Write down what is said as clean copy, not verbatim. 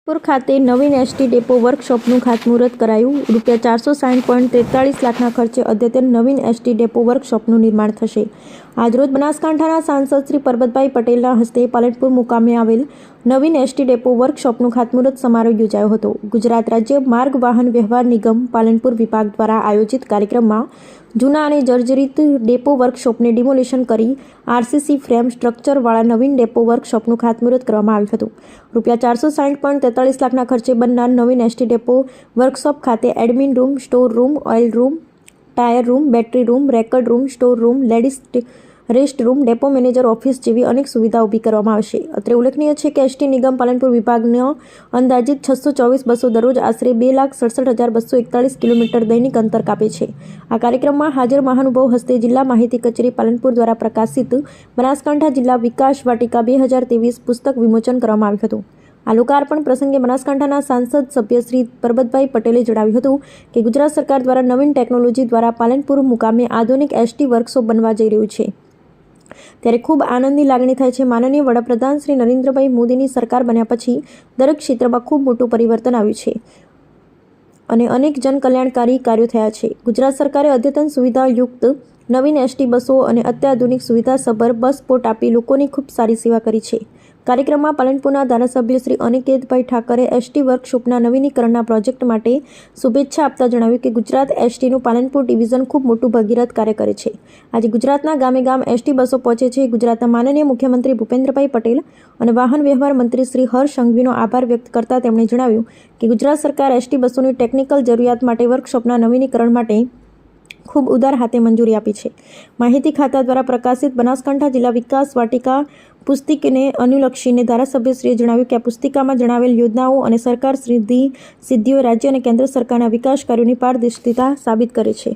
પુર ખાતે નવીન ST depot વર્કશોપનું ખાતમુહૂર્ત કરાયું। ₹460.43 લાખના ખર્ચે અદ્યતન નવીન એસટી ડેપો વર્કશોપનું નિર્માણ થશે। આજરોજ બનાસકાંઠાના સાંસદ શ્રી પરબતભાઈ પટેલના હસ્તે પાલનપુર મુકામે આવેલ નવીન એસટી ડેપો વર્કશોપનું ખાતમુહૂર્ત સમારોહ યોજાયો હતો। ગુજરાત રાજ્ય માર્ગ વાહન વ્યવહાર નિગમ પાલનપુર વિભાગ દ્વારા આયોજિત કાર્યક્રમમાં જૂના અને જર્જરિત ડેપો વર્કશોપને ડિમોલિશન કરી આરસીસી ફ્રેમ સ્ટ્રક્ચરવાળા નવીન ડેપો વર્કશોપનું ખાતમુહૂર્ત કરવામાં આવ્યું હતું। ₹460.43 લાખના ખર્ચે બનનાર નવીન એસટી ડેપો વર્કશોપ ખાતે admin room, store room, oil room, tyre room, battery room, record room, store room, ladies rest room, depot manager office જેવી અનેક સુવિધાઓ ઊભી કરવામાં આવશે। અત્રે ઉલ્લેખનીય છે કે એસટી નિગમ પાલનપુર વિભાગનો અંદાજિત 624 બસો દરરોજ આશરે 2,67,241 કિલોમીટર દૈનિક અંતર કાપે છે। આ કાર્યક્રમમાં હાજર મહાનુભાવ હસ્તે જિલ્લા માહિતી કચેરી પાલનપુર દ્વારા પ્રકાશિત બનાસકાંઠા જિલ્લા વિકાસ વાટિકા 2023 પુસ્તક વિમોચન કરવામાં આવ્યું હતું। આ લોકાર્પણ પ્રસંગે બનાસકાંઠાના સાંસદ સભ્ય શ્રી પરબતભાઈ પટેલે જણાવ્યું હતું કે ગુજરાત સરકાર દ્વારા નવીન ટેકનોલોજી દ્વારા પાલનપુર મુકામે આધુનિક એસટી વર્કશોપ બનવા જઈ રહ્યું છે, ત્યારે ખૂબ આનંદની લાગણી થાય છે। માનનીય વડાપ્રધાન શ્રી નરેન્દ્રભાઈ મોદીની સરકાર બન્યા પછી દરેક ક્ષેત્રમાં ખૂબ મોટું પરિવર્તન આવ્યું છે અને અનેક જનકલ્યાણકારી કાર્યો થયા છે। ગુજરાત સરકારે અદ્યતન સુવિધાયુક્ત નવીન એસટી બસો અને અત્યાધુનિક સુવિધાસભર બસ સ્પોટ આપી લોકોની ખૂબ સારી સેવા કરી છે। કાર્યક્રમમાં પાલનપુરના ધારાસભ્ય શ્રી અનિકેતભાઈ ઠાકરે એસટી વર્કશોપના નવીનીકરણના પ્રોજેક્ટ માટે શુભેચ્છા આપતા જણાવ્યું કે ગુજરાત એસટીનું પાલનપુર ડિવિઝન ખૂબ મોટું ભગીરથ કાર્ય કરે છે। આજે ગુજરાતના ગામે ગામ એસટી બસો પહોંચે છે। ગુજરાતના માનનીય મુખ્યમંત્રી ભૂપેન્દ્રભાઈ પટેલ અને વાહન વ્યવહાર મંત્રી શ્રી હર્ષ સંઘવીનો આભાર વ્યક્ત કરતા તેમણે જણાવ્યું કે ગુજરાત સરકાર એસટી બસોની ટેકનિકલ જરૂરિયાત માટે વર્કશોપના નવીનીકરણ માટે ખૂબ ઉદાર હાથે મંજૂરી આપી છે। માહિતી ખાતા દ્વારા પ્રકાશિત બનાસકાંઠા જિલ્લા વિકાસ વાટિકા પુસ્તિકાને અનુલક્ષીને ધારાસભ્યશ્રીએ જણાવ્યું કે આ પુસ્તિકામાં જણાવેલ યોજનાઓ અને સરકાર સિદ્ધિઓ રાજ્ય અને કેન્દ્ર સરકારના વિકાસ કાર્યોની પારદર્શિતા સાબિત કરે છે।